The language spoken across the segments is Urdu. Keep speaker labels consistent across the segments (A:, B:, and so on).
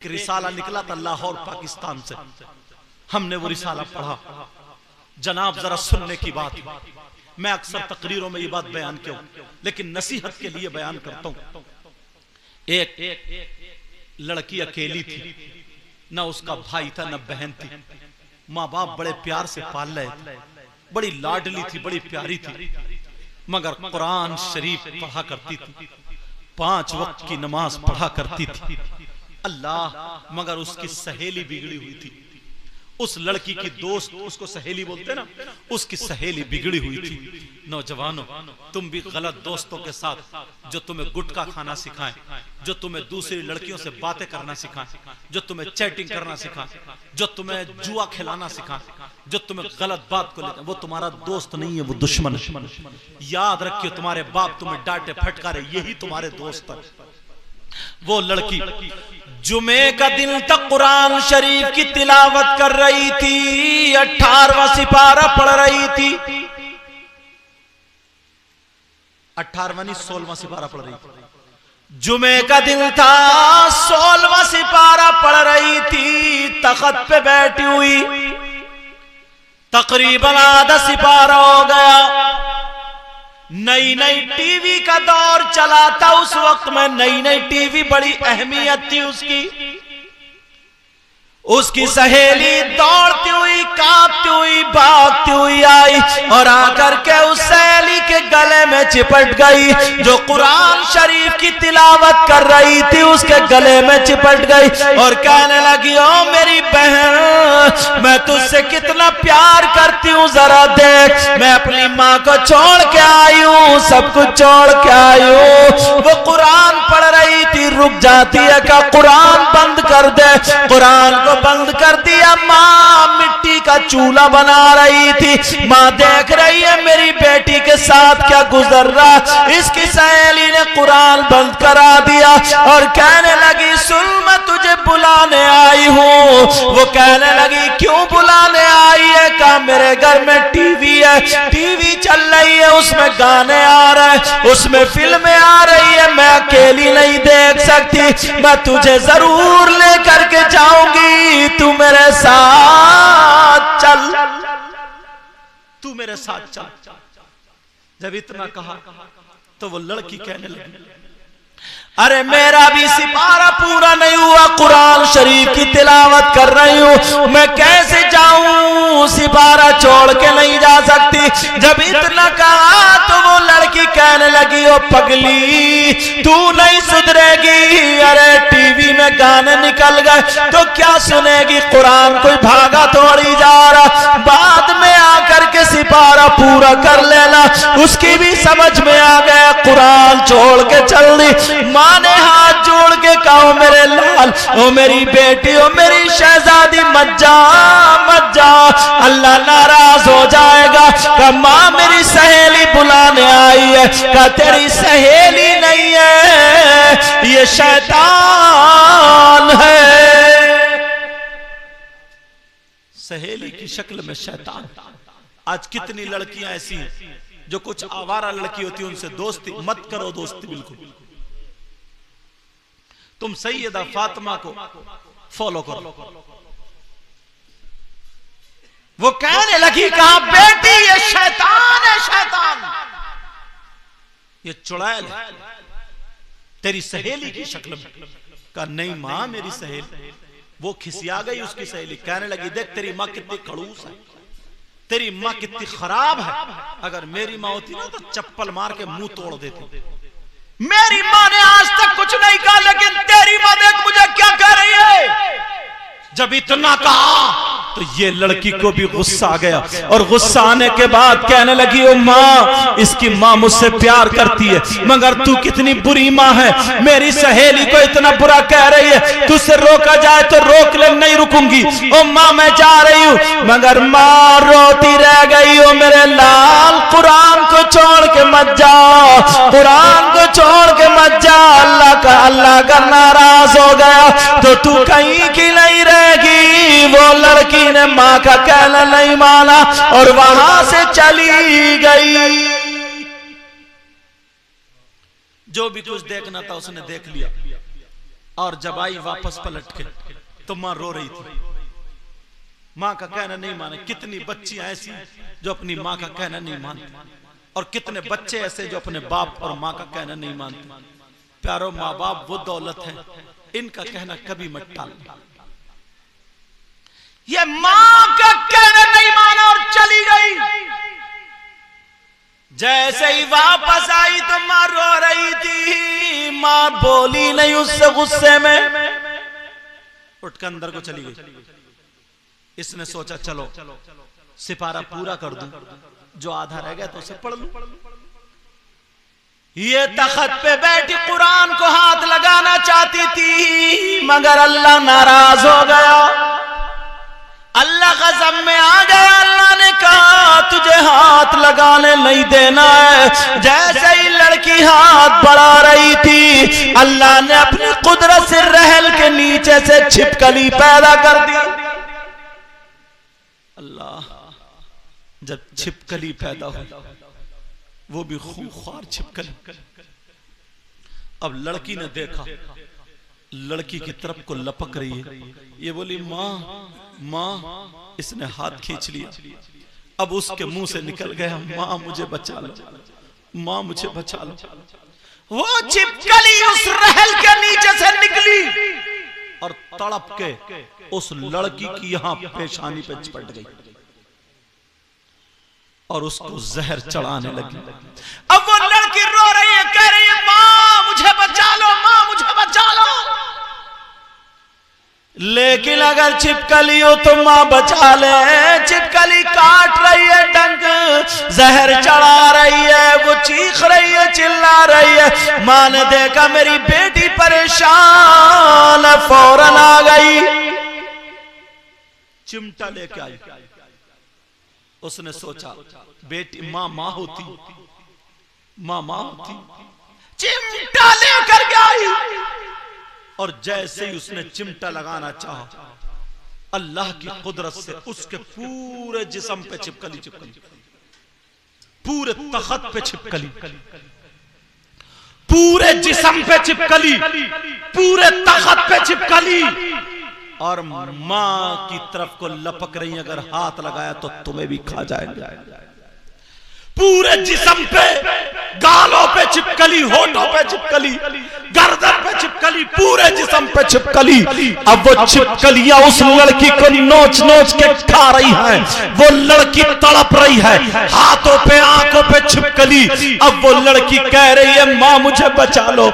A: ایک رسالہ نکلا تھا لاہور پاکستان سے، ہم نے وہ رسالہ پڑھا۔ جناب ذرا سننے کی بات، میں اکثر تقریروں میں یہ بات بیان کیا ہوں لیکن نصیحت کے لیے بیان کرتا ہوں۔ ایک لڑکی اکیلی تھی، نہ اس کا بھائی تھا نہ بہن تھی، ماں باپ بڑے پیار سے پال رہے تھے، بڑی لاڈلی تھی، بڑی پیاری تھی، مگر قرآن شریف پڑھا کرتی تھی، 5 وقت کی نماز پڑھا کرتی تھی۔ اللہ، مگر اس کی سہیلی بگڑی ہوئی تھی، اس لڑکی کی دوست، اس کو سہیلی بولتے نا، اس کی سہیلی بگڑی ہوئی تھی۔ نوجوانوں، تم بھی غلط دوستوں کے ساتھ جو تمہیں گٹکا کھانا سکھائیں، جو تمہیں دوسری لڑکیوں سے باتیں کرنا سکھائیں، جو تمہیں چیٹنگ کرنا سکھائیں، جو تمہیں جوا کھلانا سکھائیں، جو تمہیں غلط بات کو لیتے ہیں، وہ تمہارا دوست نہیں ہے، وہ دشمن ہے۔ یاد رکھیے، تمہارے باپ تمہیں ڈانٹے پھٹکارے، یہی تمہارے دوست ہے۔ وہ لڑکی جمعے کا دن تک قرآن شریف کی تلاوت کر رہی تھی، 18واں سپارہ پڑھ رہی تھی، 18واں نہیں 16واں سپارہ پڑھ رہی تھی۔ جمعے کا دن تھا، 16واں سپارہ پڑھ رہی تھی، تخت پہ بیٹھی ہوئی، تقریباً آدھا سپارہ ہو گیا۔ نئی نئی ٹی وی کا دور چلا تھا اس وقت میں، نئی نئی ٹی وی بڑی اہمیت تھی اس کی سہیلی دوڑتی ہوئی، کانپتی ہوئی، بھاگتی ہوئی آئی اور آ کر کے اس سہیلی کے گلے میں چپٹ گئی، جو قرآن شریف کی تلاوت کر رہی تھی اس کے گلے میں چپٹ گئی اور کہنے لگی، او میری بہن، میں تجھ سے کتنا پیار کرتی ہوں، ذرا دیکھ، میں اپنی ماں کو چھوڑ کے آئی ہوں، سب کچھ چھوڑ کے آئی ہوں۔ وہ قرآن پڑھ رہی تھی، رک جاتی ہے کہ قرآن بند کر دے، قرآن کو بند کر دیا۔ ماں مٹی کا چولہا بنا رہی تھی، ماں دیکھ رہی ہے میری بیٹی کے ساتھ کیا گزر رہا، اس کی سہیلی نے قرآن بند کرا دیا اور کہنے لگی، سن میں تجھے بلانے آئی ہوں۔ وہ کہنے لگی، کیوں بلانے آئی ہے؟ کہا میرے گھر میں ٹی وی ہے، ٹی وی چل رہی ہے، اس میں گانے آ رہے ہیں، اس میں فلمیں آ رہی ہے، میں اکیلی نہیں دیکھ سکتی، میں تجھے ضرور لے کر کے جاؤں گی، تو میرے ساتھ چل، تو میرے ساتھ چل۔ جب اتنا کہا تو وہ لڑکی کہنے لگی، ارے میرا بھی سپارہ پورا نہیں ہوا، قرآن شریف کی تلاوت کر رہی ہوں، میں کیسے جاؤں، سپارہ چھوڑ کے نہیں جا سکتی۔ جب اتنا کہا تو وہ لڑکی کہنے لگی، او پگلی، تو نہیں سدھرے گی، ارے ٹی وی میں گانے نکل گئے تو کیا سنے گی، قرآن کوئی بھاگا تھوڑی جا رہا، بعد میں آ کر کے سپارہ پورا کر لینا۔ اس کی بھی سمجھ میں آ گیا، قرآن چھوڑ کے چل دی۔ ماں نے ہاتھ جوڑ کے کہا، او میرے لال، او میری بیٹی، او میری شہزادی، مت جا مت جا، اللہ ناراض ہو جائے گا۔ کہ ماں میری سہیلی بلانے آئی ہے۔ کہ تیری سہیلی نہیں ہے، یہ شیطان ہے، سہیلی کی شکل میں شیطان۔ آج کتنی لڑکیاں ایسی ہیں جو کچھ آوارہ لڑکی ہوتی ہیں، ان سے دوستی مت کرو، دوستی بالکل۔ تم سیدہ فاطمہ کو فالو کرو۔ وہ کہنے لگی، کہا بیٹی یہ شیطان ہے، شیطان، یہ چڑیل ہے، تیری سہیلی کی شکل میں۔ کہا نہیں ماں، میری سہیلی۔ وہ کھسیا گئی اس کی سہیلی، کہنے لگی، دیکھ تیری ماں کتنی کڑوس ہے، تیری ماں کتنی خراب ہے، اگر میری ماں ہوتی نا تو چپل مار کے منہ توڑ دیتی۔ میری ماں نے آج تک کچھ نہیں کہا، لیکن تیری ماں دیکھ مجھے کیا کہہ رہی ہے۔ جب اتنا کہا تو یہ لڑکی کو بھی غصہ آ گیا اور غصہ آنے کے بعد کہنے لگی، او ماں، اس کی ماں مجھ سے پیار کرتی ہے، مگر تو کتنی بری ماں ہے، میری سہیلی کو اتنا برا کہہ رہی ہے، تو سے روکا جائے تو روک لے، نہیں رکوں گی، او ماں میں جا رہی ہوں۔ مگر ماں روتی رہ گئی، او میرے لال، قرآن کو چھوڑ کے مت جا، قرآن کو چھوڑ کے مت جا، اللہ کا ناراض ہو گیا تو کہیں کی نہیں رہے گی۔ وہ لڑکی نے ماں کا کہنا نہیں مانا اور وہاں سے چلی گئی۔ جو بھی کچھ دیکھنا تھا اس نے دیکھ لیا۔ اور جب آئی واپس پلٹ کے تو ماں رو رہی تھی، ماں کا کہنا نہیں مانے. کتنی بچیاں ایسی جو اپنی ماں کا کہنا نہیں مانتی، اور کتنے بچے ایسے جو اپنے باپ اور ماں کا کہنا نہیں مانتے. پیارو، ماں باپ وہ دولت ہے، ان کا کہنا کبھی مت ٹالنا. یہ ماں کا کہنا نہیں مانا اور چلی گئی. جیسے ہی واپس آئی تو ماں رو رہی تھی، ماں بولی نہیں اس سے غصے میں، اٹھ کر اندر کو چلی گئی. اس نے سوچا چلو سپارہ پورا کر دوں، جو آدھا رہ گیا تو اسے پڑھ لوں. یہ تخت پہ بیٹھی قرآن کو ہاتھ لگانا چاہتی تھی، مگر اللہ ناراض ہو گیا، اللہ غضب میں آ گیا. اللہ نے کہا تجھے ہاتھ لگانے نہیں دینا ہے. جیسے ہی لڑکی ہاتھ بڑھا رہی تھی، اللہ نے اپنی قدرت سے رحل کے نیچے سے چھپکلی پیدا کر دی. اللہ جب چھپکلی پیدا ہوئی، وہ بھی خونخوار چھپکلی. اب لڑکی نے دیکھا لڑکی کی طرف کو لپک رہی ہے. یہ بولی ماں ماں، اس نے ہاتھ کھینچ لیا. اب اس کے منہ سے نکل گیا ماں مجھے بچا لو، ماں مجھے بچا لو. وہ چھپکلی اس رحل کے نیچے سے نکلی اور تڑپ کے اس لڑکی کی یہاں پیشانی پہ چپٹ گئی اور اس کو زہر چڑھانے لگی. اب وہ لڑکی رو رہی ہے، کہہ رہی ہے ماں مجھے بچا لو، ماں مجھے بچا لو. لیکن اگر چھپکلی ہو تو ماں بچا لے. چھپکلی کاٹ رہی ہے، ڈنک زہر چڑھا رہی ہے، وہ چیخ رہی ہے، چلا رہی ہے. ماں نے دیکھا میری بیٹی پریشان ہے، فوراً آ گئی، چمٹا لے کے آئی. اس نے سوچا بیٹی ماں ہوتی، ماں ہوتی. چمٹا لے کر گئی اور جیسے ہی اس نے چمٹا لگانا چاہا، اللہ کی قدرت سے اس کے پورے جسم پہ چھپکلی، پورے تخت پہ چھپکلی، پورے جسم پہ چھپکلی، پورے تخت پہ چھپکلی. اور ماں کی طرف کو لپک رہی، اگر ہاتھ لگایا تو تمہیں بھی کھا جائے گا. پورے جسم پہ، گالوں پہ چھپکلی، ہونٹوں پہ چھپکلی، گردن پہ چھپکلی، پورے جسم پہ چھپکلی. اب وہ چھپکلیاں اس لڑکی کو نوچ نوچ کے کھا رہی ہیں. وہ لڑکی تڑپ رہی ہے، ہاتھوں پہ آنکھوں پہ چھپکلی. اب وہ لڑکی کہہ رہی ہے ماں مجھے بچا لو،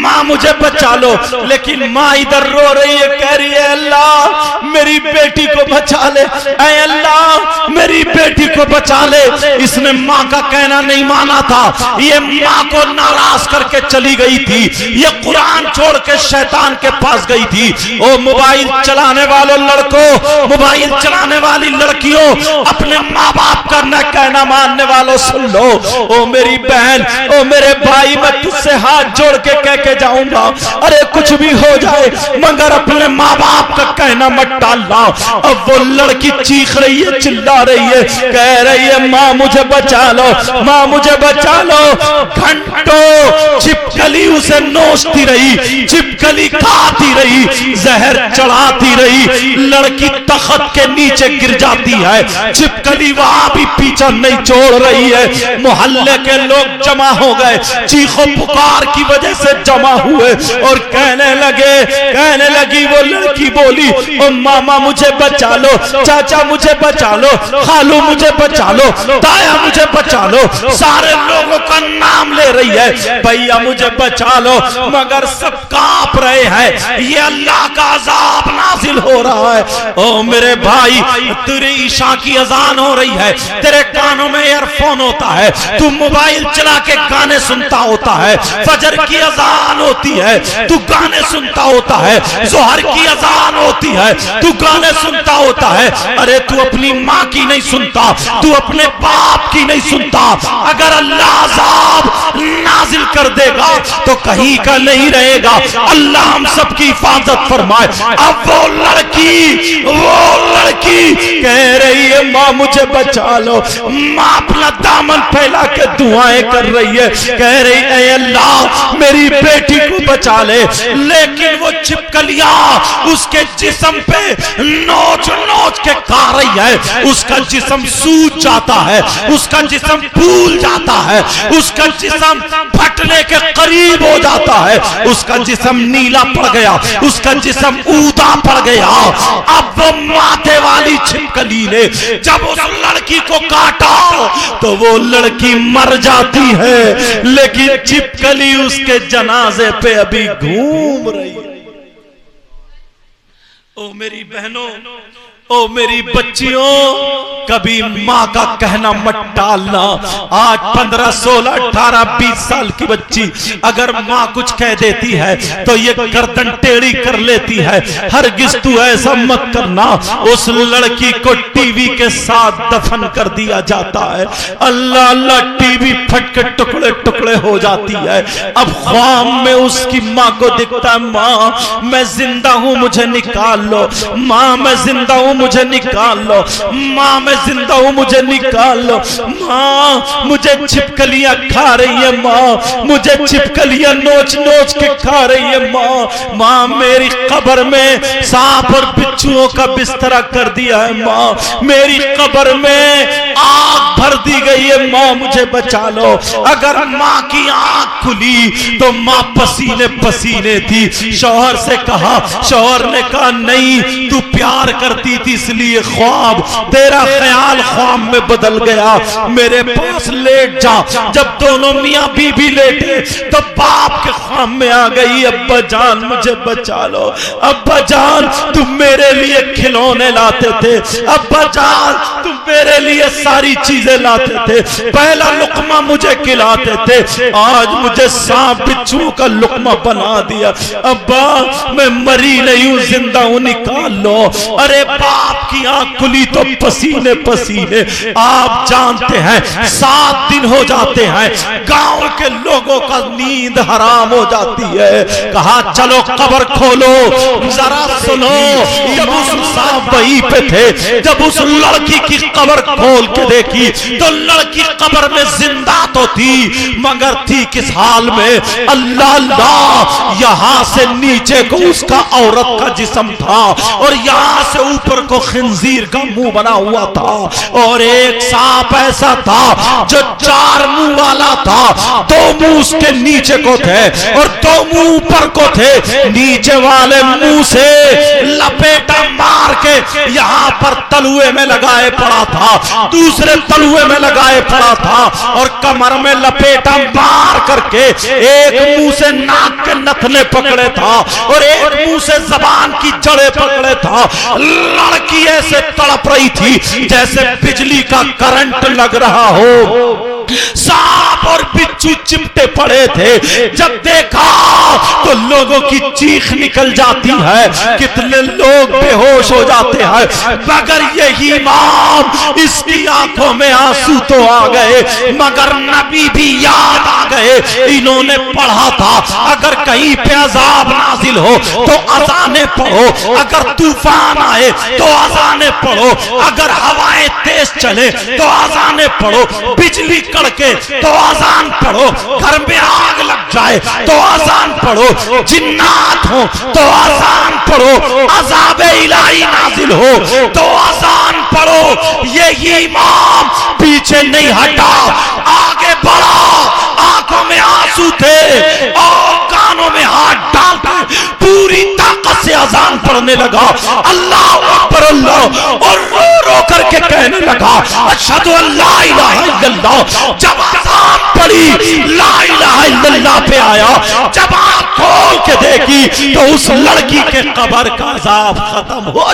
A: ماں مجھے بچا لو. لیکن ماں ادھر رو رہی ہے، کہہ رہی ہے اللہ میری بیٹی کو بچا لے، اے اللہ میری بیٹی کو بچا لے. اس نے ماں کا کہنا نہیں مانا تھا، یہ ماں کو ناراض کر کے چلی گئی تھی. یہ قرآن چھوڑ کے شیطان کے پاس گئی تھی. او موبائل چلانے والوں لڑکوں، موبائل چلانے والی لڑکیوں، اپنے ماں باپ کا نہ کہنا ماننے والوں سن لو. او میری بہن، او میرے بھائی، میں تجھ سے ہاتھ جوڑ کے کہہ کے جاؤں گا، ارے کچھ بھی ہو جائے مگر اپنے ماں باپ کا کہنا مت ڈالنا. اب وہ لڑکی چیخ رہی ہے، چلا رہی ہے، کہہ رہی ہے ماں مجھے بچا لو، ماں مجھے بچا لو. گھنٹوں چھپکلی اسے نوچتی رہی، چھپکلی کھاتی رہی، زہر چڑھاتی رہی. لڑکی تخت کے نیچے گر جاتی ہے، چھپکلی وہاں بھی پیچھا نہیں چھوڑ رہی ہے. محلے کے لوگ جمع ہو گئے، چیخ و پکار کی وجہ سے جمع ہوئے اور کہنے لگی وہ لڑکی بولی او ماما مجھے بچا لو، چاچا مجھے بچا لو، خالو مجھے بچا لو، تایا مجھے بچا لو. سارے لوگوں کا نام لے رہی ہے، بھیا مجھے بچا لو، مگر سب کانپ رہے ہیں. یہ اللہ کا عذاب نازل ہو رہا ہے. او میرے بھائی، تیری عشاء کی اذان ہو رہی ہے، تیرے کانوں میں ایئر فون ہوتا ہے، تو موبائل چلا کے گانے سنتا ہوتا ہے. فجر کی اذان ہوتی ہے، تو گانے سنتا ہوتا ہے. ظہر کی اذان ہوتی ہے، تو گانے سنتا ہوتا ہے، ارے تو اپنی ماں کی نہیں سنتا، تو اپنے باپ کی نہیں سنتا۔ اگر اللہ عذاب نازل کر دے گا تو کہیں کا نہیں رہے گا۔ اللہ ہم سب کی حفاظت فرمائے۔ اب وہ لڑکی کہہ رہی ہے ماں مجھے بچا لو، ماں اپنا دامن پھیلا کے دعائیں کر رہی ہے، کہہ رہی اے اللہ میری بیٹی کو بچا لے، لیکن وہ چھپکلیاں اس کے جسم پہ نوچ نوچ کے کھا رہی ہے، اس کا جسم سوج جاتا ہے، اس کا جسم پھول جاتا ہے، اس کا جسم پھٹنے کے قریب ہو جاتا ہے، اس کا جسم نیلا پڑ گیا، اس کا جسم اودا پڑ گیا۔ اب وہ ماتھے والی چھپکلی نے جب اس لڑکی کو کاٹا تو وہ لڑکی مر جاتی ہے، لیکن چھپکلی اس کے جنازے پہ ابھی گھوم رہی ہے۔ او میری بہنوں، او میری بچیوں، کبھی ماں کا کہنا مت ٹالنا۔ آج 15 16 18 20 سال کی بچی اگر ماں کچھ کہہ دیتی ہے تو یہ گردن ٹیڑھی کر لیتی ہے۔ ہرگز تو ایسا مت کرنا۔ اس لڑکی کو ٹی وی کے ساتھ دفن کر دیا جاتا ہے، اللہ اللہ ٹی وی پھٹ کے ٹکڑے ٹکڑے ہو جاتی ہے۔ اب خواب میں اس کی ماں کو دکھتا ہے ماں میں زندہ ہوں مجھے نکال لو، ماں میں زندہ ہوں مجھے نکال لو، ماں میں زندہ ہوں مجھے نکال لو، ماں مجھے چھپکلیاں کھا رہی ہے، ماں مجھے چھپکلیاں نوچ نوچ کے کھا رہی ہے، ماں میری قبر میں سانپ اور بچھوؤں کا بستر کر دیا ہے، ماں میری قبر میں آگ بھر دی گئی ہے، ماں مجھے بچا لو۔ اگر ماں کی آنکھ کھلی تو ماں پسینے پسینے تھی، شوہر سے کہا، شوہر نے کہا نہیں تو پیار کرتی تھی اس لیے خواب تیرا خیال خواب میں بدل گیا، میرے پاس لیٹ جا۔ جب دونوں میاں بی بی لیٹے تو باپ کے خواب میں آ گئی ابا جان مجھے بچا لو، ابا جان تم میرے لیے کھلونے لاتے تھے، ابا جان تم میرے لیے ساری چیزیں لاتے تھے، پہلا لقمہ مجھے کھلاتے تھے، آج مجھے سانپ بچھو کا لقمہ بنا دیا، ابا میں مری نہیں ہوں زندہ ہوں نکال لو۔ ارے باپ کی آنکھ کھلی تو پسینے پسینے۔ آپ جانتے ہیں 7 دن ہو جاتے ہیں، گاؤں کے لوگوں کا نیند حرام ہو جاتی ہے، کہا چلو قبر کھولو ذرا سنو۔ جب اس صاحب وہیں پہ تھے، جب اس لڑکی کی قبر کھول کے دیکھی تو لڑکی قبر میں زندہ تو تھی مگر تھی کس حال میں؟ اللہ اللہ، یہاں سے نیچے کو اس کا عورت کا جسم تھا اور یہاں سے اوپر کو خنزیر کا منہ بنا ہوا تھا، اور ایک سانپ ایسا تھا جو 4 منہ والا تھا، 2 منہ اس کے نیچے کو تھے اور 2 منہ اوپر کو تھے، نیچے والے منہ سے لپیٹا مار کے یہاں پر تلوے میں لگائے پڑا تھا، دوسرے تلوے میں لگائے پڑا تھا، اور کمر میں لپیٹا مار کر کے ایک منہ سے ناک کے نتنے پکڑے تھا اور ایک منہ سے زبان کی جڑیں پکڑے تھا۔ لڑکی ایسے تڑپ رہی تھی جیسے بجلی کا کرنٹ لگ رہا ہو، سانپ اور بچھو چمٹے پڑے تھے۔ جب دیکھا تو لوگوں کی چیخ نکل جاتی ہے، کتنے لوگ بے ہوش ہو جاتے ہیں، مگر یہی امام اس کی آنکھوں میں آنسو تو آ گئے مگر نبی بھی یاد آ گئے۔ انہوں نے پڑھا تھا اگر کہیں پہ عذاب نازل ہو تو اذانیں پڑھو، اگر طوفان آئے تو اذانیں پڑھو، اگر ہوائیں تیز چلے تو اذانیں پڑھو، بجلی کڑکے تو اذان پڑھو، گھر میں آگ لگ جائے تو اذان پڑھو، جنات ہو تو اذان پڑھو، عذاب الہی نازل ہو تو اذان پڑھو۔ یہ امام پیچھے نہیں ہٹا، آگے بڑھا، آنکھوں میں آنسو تھے اور کانوں میں ہاتھ ڈال کے پوری طاقت سے اذان پڑھنے لگا، اللہ اکبر اللہ، اور رو رو کر کے کہنے لگا اشہد ان لا الہ الا اللہ۔ جب اذان پڑھی لا الہ الا اللہ پہ آیا، جب آنکھ کھول کے دیکھی تو اس لڑکی کے قبر کا عذاب ختم ہوا۔